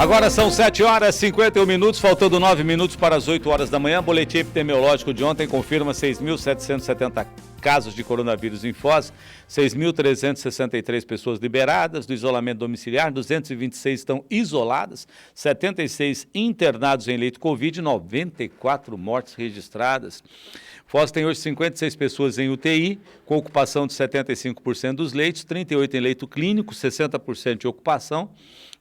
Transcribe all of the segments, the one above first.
Agora são 7h51, faltando 9 minutos para as 8 horas da manhã. Boletim epidemiológico de ontem confirma 6.770 casos de coronavírus em Foz, 6.363 pessoas liberadas do isolamento domiciliar, 226 estão isoladas, 76 internados em leito Covid, 94 mortes registradas. Foz tem hoje 56 pessoas em UTI, com ocupação de 75% dos leitos, 38 em leito clínico, 60% de ocupação.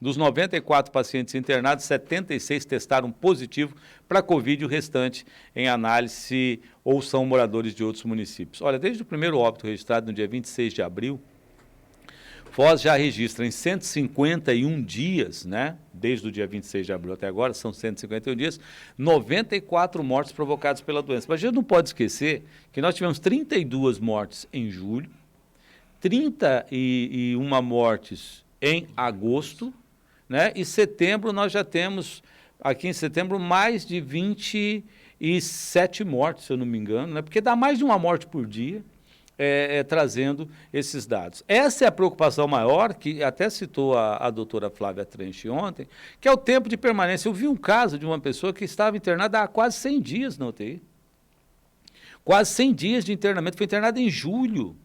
Dos 94 pacientes internados, 76 testaram positivo para Covid e o restante em análise ou são moradores de outros municípios. Olha, desde o primeiro óbito registrado no dia 26 de abril, Foz já registra em 151 dias, né? Desde o dia 26 de abril até agora, são 151 dias, 94 mortes provocadas pela doença. Mas a gente não pode esquecer que nós tivemos 32 mortes em julho, 31 mortes em agosto, né? E setembro nós já temos, aqui em setembro, mais de 27 mortes, se eu não me engano, né? Porque dá mais de uma morte por dia. Trazendo esses dados. Essa é a preocupação maior, que até citou a doutora Flávia Trench ontem, que é o tempo de permanência. Eu vi um caso de uma pessoa que estava internada há quase 100 dias na UTI. Quase 100 dias de internamento, foi internada em julho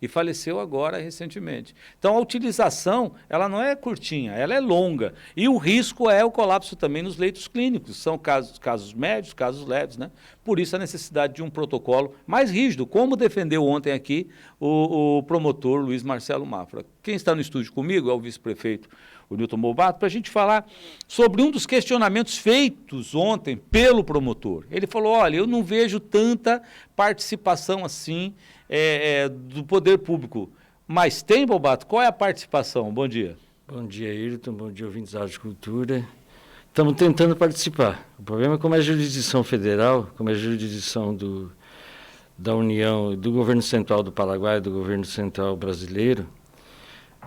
e faleceu agora recentemente. Então a utilização, ela não é curtinha, ela é longa. E o risco é o colapso também nos leitos clínicos, são casos médios, casos leves, né? Por isso a necessidade de um protocolo mais rígido, como defendeu ontem aqui o promotor Luiz Marcelo Mafra. Quem está no estúdio comigo é o vice-prefeito, o Nilton Mobato, para a gente falar sobre um dos questionamentos feitos ontem pelo promotor. Ele falou, olha, eu não vejo tanta participação assim do poder público. Mas tem, Mobato? Qual é a participação? Bom dia. Bom dia, Ayrton. Bom dia, ouvintes da Rádio Cultura. Estamos tentando participar. O problema é como é a jurisdição federal, como é a jurisdição da União, do governo central do Paraguai, do governo central brasileiro.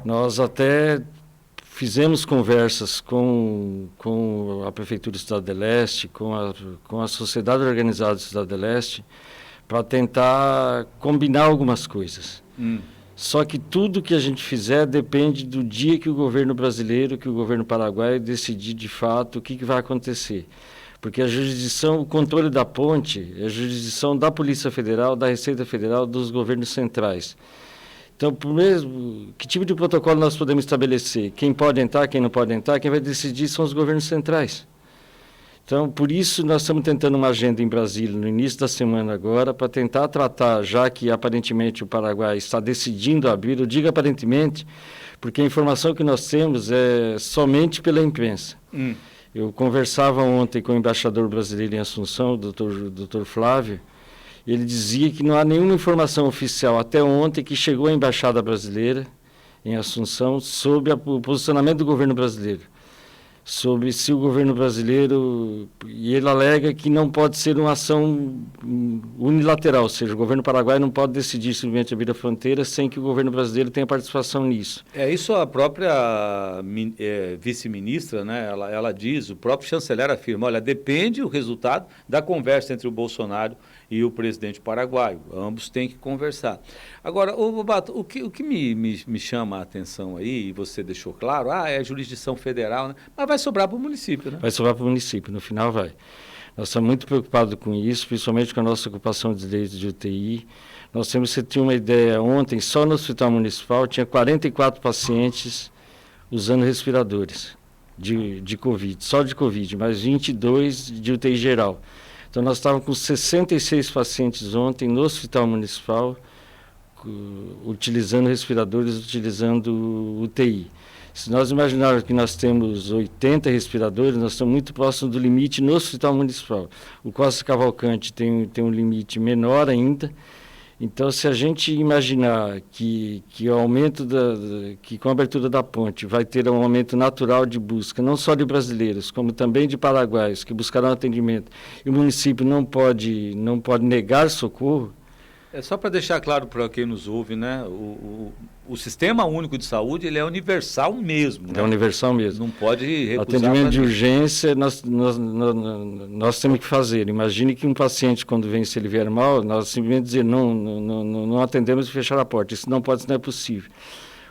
Nós até fizemos conversas com a Prefeitura do Estado de Leste, com a Sociedade Organizada do Estado de Leste, para tentar combinar algumas coisas. Só que tudo que a gente fizer depende do dia que o governo brasileiro, que o governo paraguaio decidir de fato o que vai acontecer. Porque a jurisdição, o controle da ponte, é a jurisdição da Polícia Federal, da Receita Federal, dos governos centrais. Então, que tipo de protocolo nós podemos estabelecer? Quem pode entrar, quem não pode entrar, quem vai decidir são os governos centrais. Então, por isso, nós estamos tentando uma agenda em Brasília, no início da semana agora, para tentar tratar, já que aparentemente o Paraguai está decidindo abrir, eu digo aparentemente, porque a informação que nós temos é somente pela imprensa. Eu conversava ontem com o embaixador brasileiro em Assunção, o doutor Flávio, e ele dizia que não há nenhuma informação oficial até ontem que chegou à Embaixada Brasileira em Assunção sobre o posicionamento do governo brasileiro. Sobre se o governo brasileiro, e ele alega que não pode ser uma ação unilateral, ou seja, o governo paraguaio não pode decidir simplesmente abrir a fronteira sem que o governo brasileiro tenha participação nisso. Isso a própria vice-ministra, né, ela diz, o próprio chanceler afirma, olha, depende o resultado da conversa entre o Bolsonaro e o presidente paraguaio, ambos têm que conversar. Agora, Bobato, o que me chama a atenção aí, e você deixou claro, é a jurisdição federal, né? Mas vai sobrar para o município, né? Vai sobrar para o município, no final vai. Nós estamos muito preocupados com isso, principalmente com a nossa ocupação de leitos de UTI. Nós temos, você tinha uma ideia, ontem, só no Hospital Municipal, tinha 44 pacientes usando respiradores de Covid, só de Covid, mas 22 de UTI geral. Então, nós estávamos com 66 pacientes ontem no Hospital Municipal, utilizando respiradores, utilizando UTI. Se nós imaginarmos que nós temos 80 respiradores, nós estamos muito próximos do limite no Hospital Municipal. O Costa Cavalcante tem um limite menor ainda. Então, se a gente imaginar que o aumento que com a abertura da ponte vai ter um aumento natural de busca, não só de brasileiros, como também de paraguaios que buscarão atendimento, e o município não pode negar socorro. Só para deixar claro para quem nos ouve, né? O Sistema Único de Saúde, ele é universal mesmo. É universal mesmo. Não pode recusar. Atendimento de urgência, nós temos que fazer. Imagine que um paciente, quando vem, se ele vier mal, nós simplesmente dizer não atendemos e fechar a porta. Isso não é possível.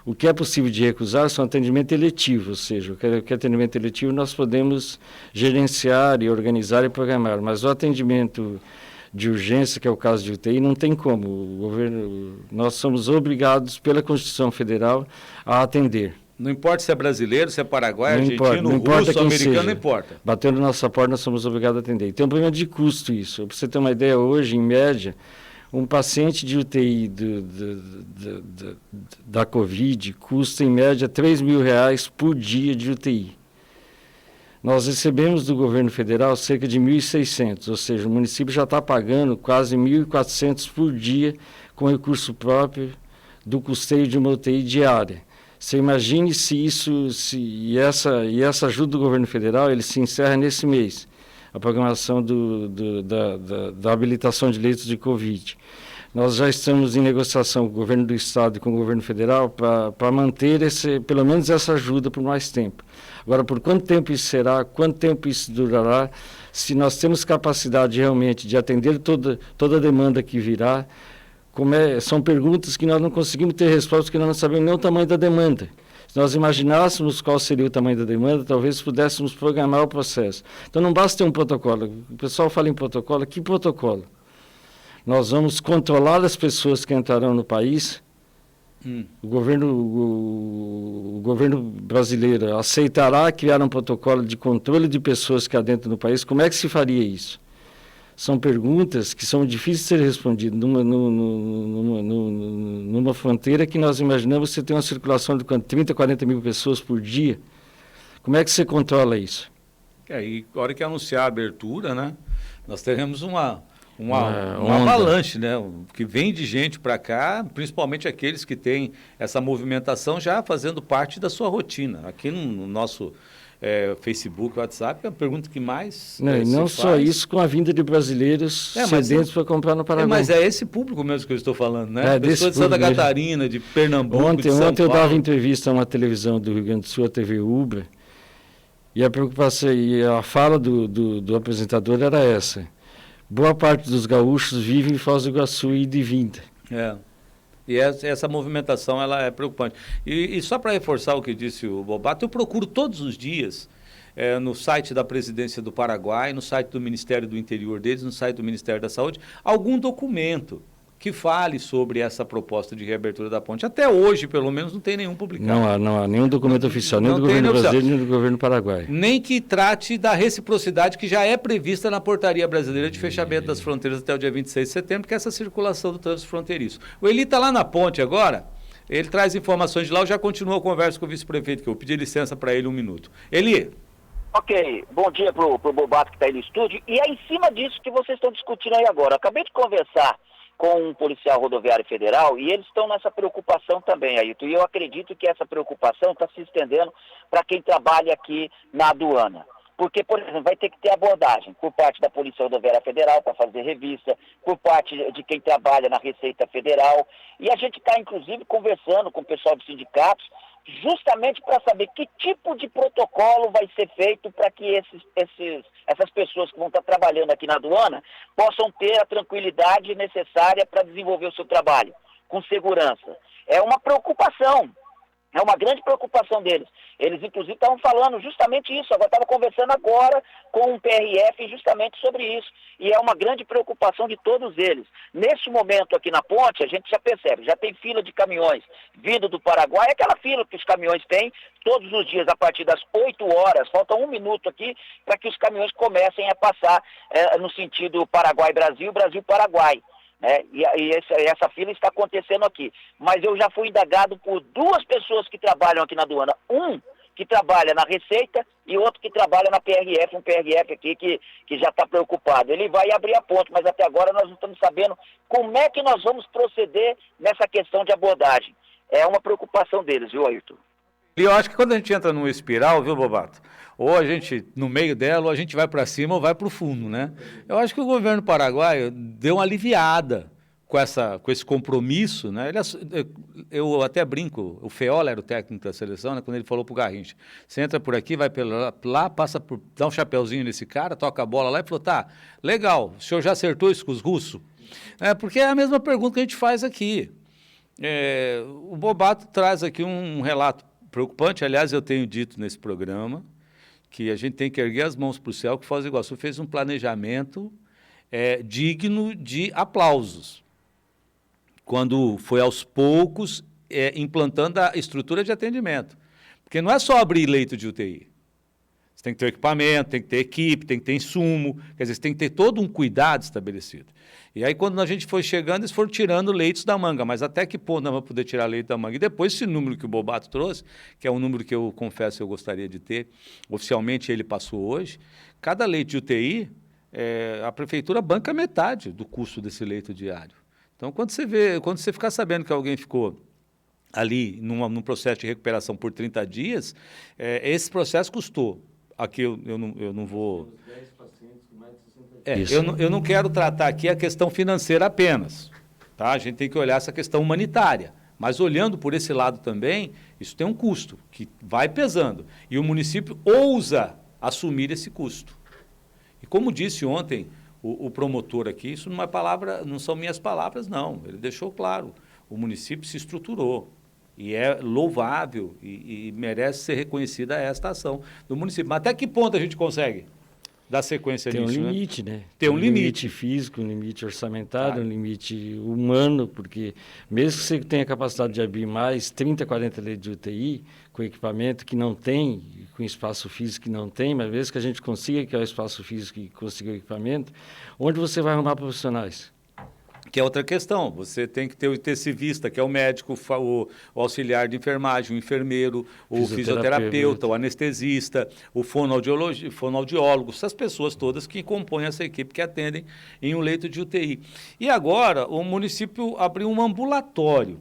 O que é possível de recusar são atendimento eletivo, ou seja, o que é atendimento eletivo nós podemos gerenciar e organizar e programar, mas o atendimento de urgência, que é o caso de UTI, não tem como. O governo, nós somos obrigados pela Constituição Federal a atender. Não importa se é brasileiro, se é paraguaio, Não importa, argentino, não importa russo, quem americano, seja. não importa. Batendo na nossa porta, nós somos obrigados a atender. E tem um problema de custo isso. Para você ter uma ideia, hoje, em média, um paciente de UTI da Covid custa, em média, R$3.000 por dia de UTI. Nós recebemos do governo federal cerca de 1.600, ou seja, o município já está pagando quase 1.400 por dia com recurso próprio do custeio de uma UTI diária. Você imagine se isso, essa ajuda do governo federal, ele se encerra nesse mês, a programação da habilitação de leitos de Covid. Nós já estamos em negociação com o governo do estado e com o governo federal para manter pelo menos essa ajuda por mais tempo. Agora, por quanto tempo isso será, quanto tempo isso durará, se nós temos capacidade realmente de atender toda a demanda que virá, são perguntas que nós não conseguimos ter resposta, porque nós não sabemos nem o tamanho da demanda. Se nós imaginássemos qual seria o tamanho da demanda, talvez pudéssemos programar o processo. Então, não basta ter um protocolo. O pessoal fala em protocolo. Que protocolo? Nós vamos controlar as pessoas que entrarão no país. O governo brasileiro aceitará criar um protocolo de controle de pessoas que adentram no país. Como é que se faria isso? São perguntas que são difíceis de ser respondidas numa fronteira que nós imaginamos você tem uma circulação de 30, 40 mil pessoas por dia. Como é que você controla isso? E a hora que anunciar a abertura, né, nós teremos uma avalanche, né, que vem de gente para cá, principalmente aqueles que têm essa movimentação já fazendo parte da sua rotina. Aqui no nosso Facebook, WhatsApp, é a pergunta que mais não só faz. Isso, com a vinda de brasileiros sedentos para comprar no Paraguai. Mas é esse público mesmo que eu estou falando, né? Pessoas de Santa Catarina, de Pernambuco, ontem de São eu Paulo. dava entrevista a uma televisão do Rio Grande do Sul, a TV Ubra, e a preocupação, e a fala do apresentador era essa. Boa parte dos gaúchos vive em Foz do Iguaçu e de vinda. E essa movimentação ela é preocupante. E só para reforçar o que disse o Bobato, eu procuro todos os dias no site da Presidência do Paraguai, no site do Ministério do Interior deles, no site do Ministério da Saúde, algum documento que fale sobre essa proposta de reabertura da ponte. Até hoje, pelo menos, não tem nenhum publicado. Não há nenhum documento oficial, nem do governo brasileiro, nem do governo paraguaio. Nem que trate da reciprocidade que já é prevista na portaria brasileira de fechamento das fronteiras até o dia 26 de setembro, que é essa circulação do trânsito fronteiriço. O Eli está lá na ponte agora, ele traz informações de lá, eu já continuo a conversa com o vice-prefeito, que eu pedi licença para ele 1 minuto. Eli. Ok, bom dia pro Bobato que está aí no estúdio, e é em cima disso que vocês estão discutindo aí agora. Eu acabei de conversar com um policial rodoviário federal e eles estão nessa preocupação também, Ailton. E eu acredito que essa preocupação está se estendendo para quem trabalha aqui na aduana. Porque, por exemplo, vai ter que ter abordagem por parte da Polícia Rodoviária Federal para fazer revista, por parte de quem trabalha na Receita Federal. E a gente está, inclusive, conversando com o pessoal dos sindicatos justamente para saber que tipo de protocolo vai ser feito para que essas pessoas que vão estar trabalhando aqui na aduana possam ter a tranquilidade necessária para desenvolver o seu trabalho com segurança. É uma preocupação. É uma grande preocupação deles. Eles, inclusive, estavam falando justamente isso. Eu estava conversando agora com um PRF justamente sobre isso. E é uma grande preocupação de todos eles. Neste momento aqui na ponte, a gente já percebe, já tem fila de caminhões vindo do Paraguai, aquela fila que os caminhões têm todos os dias a partir das 8 horas. Falta 1 minuto aqui para que os caminhões comecem a passar no sentido Paraguai-Brasil, Brasil-Paraguai. Essa fila está acontecendo aqui. Mas eu já fui indagado por 2 pessoas que trabalham aqui na aduana. Um que trabalha na Receita e outro que trabalha na PRF, um PRF aqui que já está preocupado. Ele vai abrir a ponte, mas até agora nós não estamos sabendo como é que nós vamos proceder nessa questão de abordagem. É uma preocupação deles, viu, Ailton? E eu acho que quando a gente entra numa espiral, viu, Bobato? Ou a gente, no meio dela, ou a gente vai para cima ou vai para o fundo, né? Eu acho que o governo paraguaio deu uma aliviada com esse compromisso, né? Eu até brinco, o Feola era o técnico da seleção, né? Quando ele falou para o Garrincha, você entra por aqui, vai lá, passa por, dá um chapeuzinho nesse cara, toca a bola lá e falou, tá, legal, o senhor já acertou isso com os russos? Porque é a mesma pergunta que a gente faz aqui. O Bobato traz aqui um relato preocupante. Aliás, eu tenho dito nesse programa que a gente tem que erguer as mãos para o céu, que Foz do Iguaçu fez um planejamento digno de aplausos, quando foi aos poucos implantando a estrutura de atendimento. Porque não é só abrir leito de UTI. Você tem que ter equipamento, tem que ter equipe, tem que ter insumo, quer dizer, você tem que ter todo um cuidado estabelecido. E aí, quando a gente foi chegando, eles foram tirando leitos da manga, mas até que ponto nós vamos poder tirar leito da manga? E depois, esse número que o Bobato trouxe, que é um número que eu confesso que eu gostaria de ter, oficialmente ele passou hoje, cada leito de UTI, a prefeitura banca metade do custo desse leito diário. Então, quando você ficar sabendo que alguém ficou ali num processo de recuperação por 30 dias, esse processo custou. Aqui eu não vou... eu não quero tratar aqui a questão financeira apenas. Tá? A gente tem que olhar essa questão humanitária. Mas olhando por esse lado também, isso tem um custo que vai pesando. E o município ousa assumir esse custo. E como disse ontem o promotor aqui, isso não é palavra, não são minhas palavras, não. Ele deixou claro, o município se estruturou e é louvável e merece ser reconhecida esta ação do município. Mas até que ponto a gente consegue dar sequência nisso? Tem um limite, né? Tem um limite físico, um limite orçamentário, um limite humano, porque mesmo que você tenha capacidade de abrir mais 30, 40 leitos de UTI, com equipamento que não tem, com espaço físico que não tem, mas mesmo que a gente consiga criar o espaço físico e consiga o equipamento, onde você vai arrumar profissionais? Que é outra questão, você tem que ter o intensivista, que é o médico, o auxiliar de enfermagem, o enfermeiro, o fisioterapeuta, o anestesista, o fonoaudiólogo, essas pessoas todas que compõem essa equipe que atendem em um leito de UTI. E agora o município abriu um ambulatório,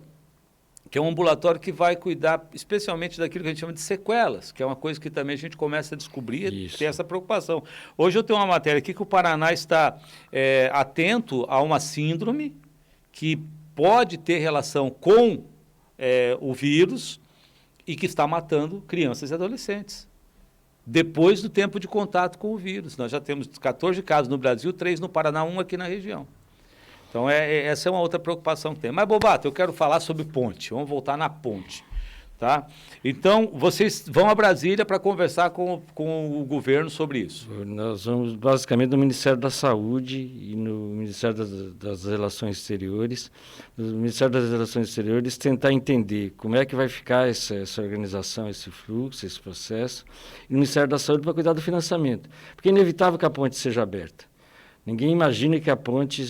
que é um ambulatório que vai cuidar especialmente daquilo que a gente chama de sequelas, que é uma coisa que também a gente começa a descobrir e ter essa preocupação. Hoje eu tenho uma matéria aqui que o Paraná está atento a uma síndrome que pode ter relação com o vírus e que está matando crianças e adolescentes. Depois do tempo de contato com o vírus. Nós já temos 14 casos no Brasil, 3 no Paraná, 1 aqui na região. Então, essa é uma outra preocupação que tem. Mas, Bobato, eu quero falar sobre ponte. Vamos voltar na ponte. Tá? Então, vocês vão a Brasília para conversar com o governo sobre isso? Nós vamos, basicamente, no Ministério da Saúde e no Ministério das Relações Exteriores. No Ministério das Relações Exteriores, tentar entender como é que vai ficar essa organização, esse fluxo, esse processo. E no Ministério da Saúde para cuidar do financiamento. Porque é inevitável que a ponte seja aberta. Ninguém imagina que a ponte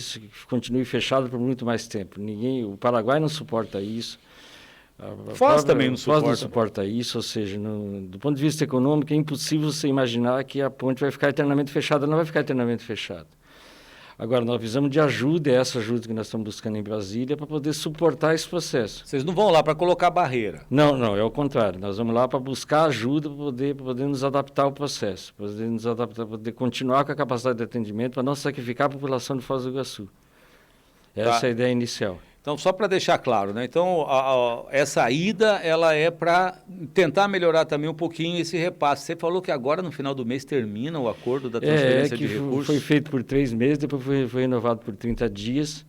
continue fechada por muito mais tempo. O Paraguai não suporta isso. Foz também não suporta. Foz não suporta isso, ou seja, do ponto de vista econômico, é impossível você imaginar que a ponte vai ficar eternamente fechada. Não vai ficar eternamente fechada. Agora, nós precisamos de ajuda, é essa ajuda que nós estamos buscando em Brasília, para poder suportar esse processo. Vocês não vão lá para colocar barreira? Não, é o contrário. Nós vamos lá para buscar ajuda para poder nos adaptar ao processo, para poder nos adaptar, para poder continuar com a capacidade de atendimento, para não sacrificar a população de Foz do Iguaçu. Essa é a ideia inicial. Então, só para deixar claro, né? Então, essa ida, ela é para tentar melhorar também um pouquinho esse repasse. Você falou que agora, no final do mês, termina o acordo da transferência de recursos. Foi feito por 3 meses, depois foi renovado por 30 dias.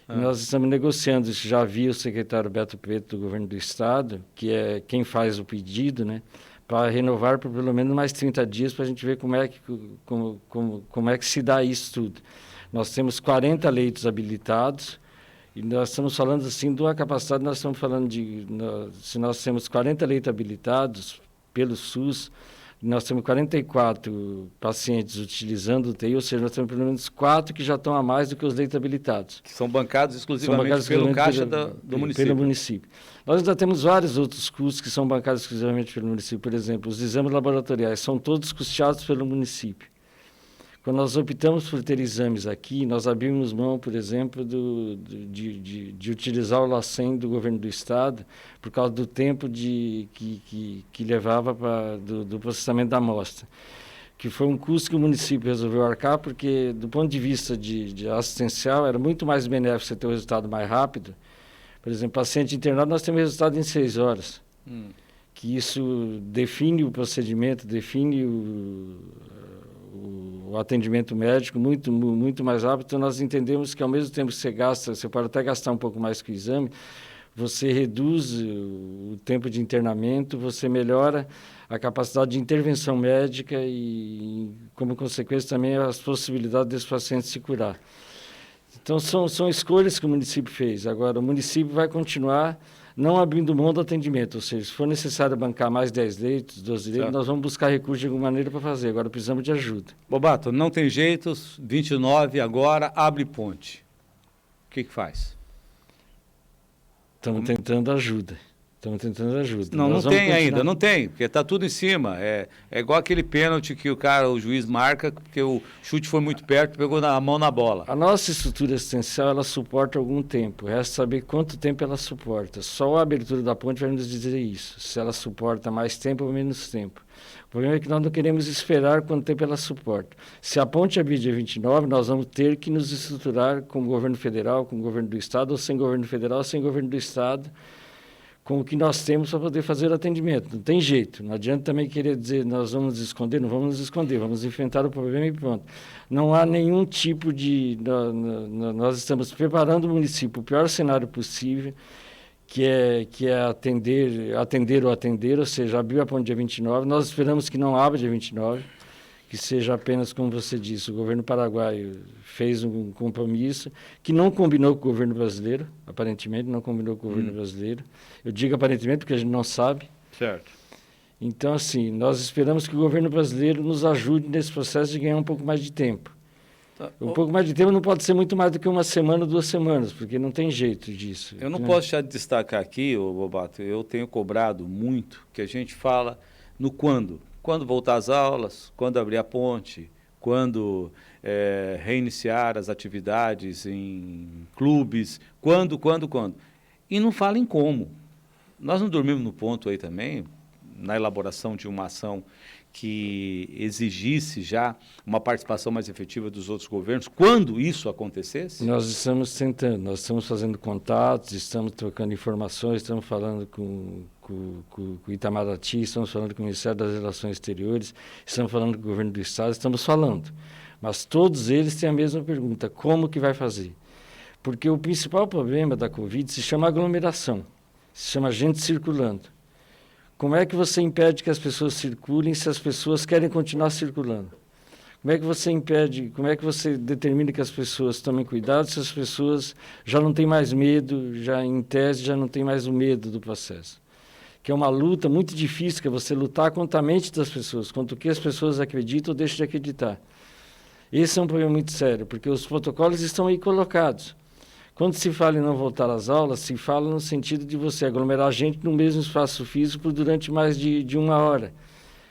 E nós estamos negociando isso. Já havia o secretário Beto Preto, do Governo do Estado, que é quem faz o pedido, né? Para renovar por pelo menos mais 30 dias, para a gente ver como é que se dá isso tudo. Nós temos 40 leitos habilitados, e nós estamos falando assim de uma capacidade, nós estamos falando se nós temos 40 leitos habilitados pelo SUS, nós temos 44 pacientes utilizando o UTI, ou seja, nós temos pelo menos 4 que já estão a mais do que os leitos habilitados. Que são bancados exclusivamente pelo caixa do município. Pelo município. Nós ainda temos vários outros custos que são bancados exclusivamente pelo município. Por exemplo, os exames laboratoriais são todos custeados pelo município. Quando nós optamos por ter exames aqui, nós abrimos mão, por exemplo, de utilizar o LACEN do governo do Estado, por causa do tempo que levava do processamento da amostra, que foi um custo que o município resolveu arcar, porque, do ponto de vista de assistencial, era muito mais benéfico você ter o resultado mais rápido. Por exemplo, paciente internado, nós temos resultado em 6 horas. Que isso define o procedimento, define o atendimento médico muito mais rápido. Então, nós entendemos que, ao mesmo tempo que você pode até gastar um pouco mais com o exame, você reduz o tempo de internamento, você melhora a capacidade de intervenção médica e, como consequência, também as possibilidades desse paciente se curar. Então, são escolhas que o município fez. Agora, o município vai continuar não abrindo mão do atendimento, ou seja, se for necessário bancar mais 10 leitos, 12 leitos, nós vamos buscar recursos de alguma maneira para fazer. Agora, precisamos de ajuda. Bobato, não tem jeito, 29 agora, abre ponte. O que faz? Estamos tentando ajuda. Não tem ainda, não tem, porque está tudo em cima. É igual aquele pênalti que o juiz marca, porque o chute foi muito perto, pegou a mão na bola. A nossa estrutura assistencial, ela suporta algum tempo. Resta saber quanto tempo ela suporta. Só a abertura da ponte vai nos dizer isso, se ela suporta mais tempo ou menos tempo. O problema é que nós não queremos esperar quanto tempo ela suporta. Se a ponte abrir dia 29, nós vamos ter que nos estruturar com o governo federal, com o governo do estado, ou sem governo federal, sem governo do estado, com o que nós temos para poder fazer o atendimento. Não tem jeito. Não adianta também querer dizer nós vamos nos esconder, não vamos nos esconder, vamos enfrentar o problema e pronto. Não há nenhum tipo de... Nós estamos preparando o município, o pior cenário possível, que é atender, ou seja, abriu a ponte dia 29, nós esperamos que não abra dia 29, que seja apenas, como você disse, o governo paraguaio fez um compromisso que não combinou com o governo brasileiro, aparentemente não combinou com o governo brasileiro. Eu digo aparentemente porque a gente não sabe. Certo. Então, assim, nós esperamos que o governo brasileiro nos ajude nesse processo de ganhar um pouco mais de tempo. Um pouco mais de tempo não pode ser muito mais do que uma semana, 2 semanas, porque não tem jeito disso. Eu não posso já destacar aqui, Bobato, eu tenho cobrado muito que a gente fala no quando. Quando voltar às aulas, quando abrir a ponte, quando reiniciar as atividades em clubes, quando. E não fala em como. Nós não dormimos no ponto aí também, na elaboração de uma ação que exigisse já uma participação mais efetiva dos outros governos, quando isso acontecesse? Nós estamos tentando, nós estamos fazendo contatos, estamos trocando informações, estamos falando com o Itamaraty, estamos falando com o Ministério das Relações Exteriores, estamos falando com o governo do Estado, estamos falando. Mas todos eles têm a mesma pergunta, como que vai fazer? Porque o principal problema da Covid se chama aglomeração, se chama gente circulando. Como é que você impede que as pessoas circulem se as pessoas querem continuar circulando? Como é que você impede, como é que você determina que as pessoas tomem cuidado se as pessoas já não têm mais medo, já em tese já não têm mais o medo do processo? Que é uma luta muito difícil, que é você lutar contra a mente das pessoas, contra o que as pessoas acreditam ou deixam de acreditar. Esse é um problema muito sério, porque os protocolos estão aí colocados. Quando se fala em não voltar às aulas, se fala no sentido de você aglomerar gente no mesmo espaço físico durante mais de 1 hora,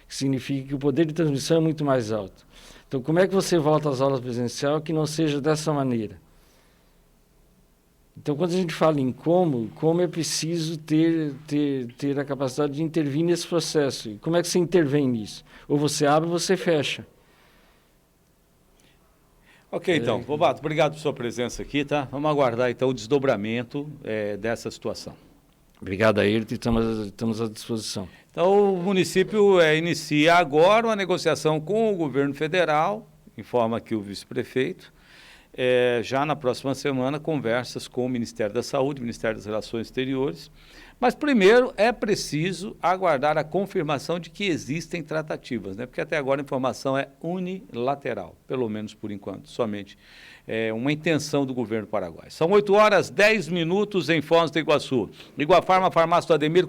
que significa que o poder de transmissão é muito mais alto. Então, como é que você volta às aulas presencial que não seja dessa maneira? Então, quando a gente fala em como é preciso ter a capacidade de intervir nesse processo. E como é que você intervém nisso? Ou você abre ou você fecha. Ok, então. Bobato, obrigado por sua presença aqui, tá? Vamos aguardar, então, o desdobramento dessa situação. Obrigado, Ayrton, estamos à disposição. Então, o município inicia agora uma negociação com o governo federal, informa aqui o vice-prefeito, já na próxima semana, conversas com o Ministério da Saúde, Ministério das Relações Exteriores, mas primeiro é preciso aguardar a confirmação de que existem tratativas, né? Porque até agora a informação é unilateral, pelo menos por enquanto, somente uma intenção do governo paraguaio. São 8h10 em Foz do Iguaçu. Iguafarma, Farmácia do Ademir,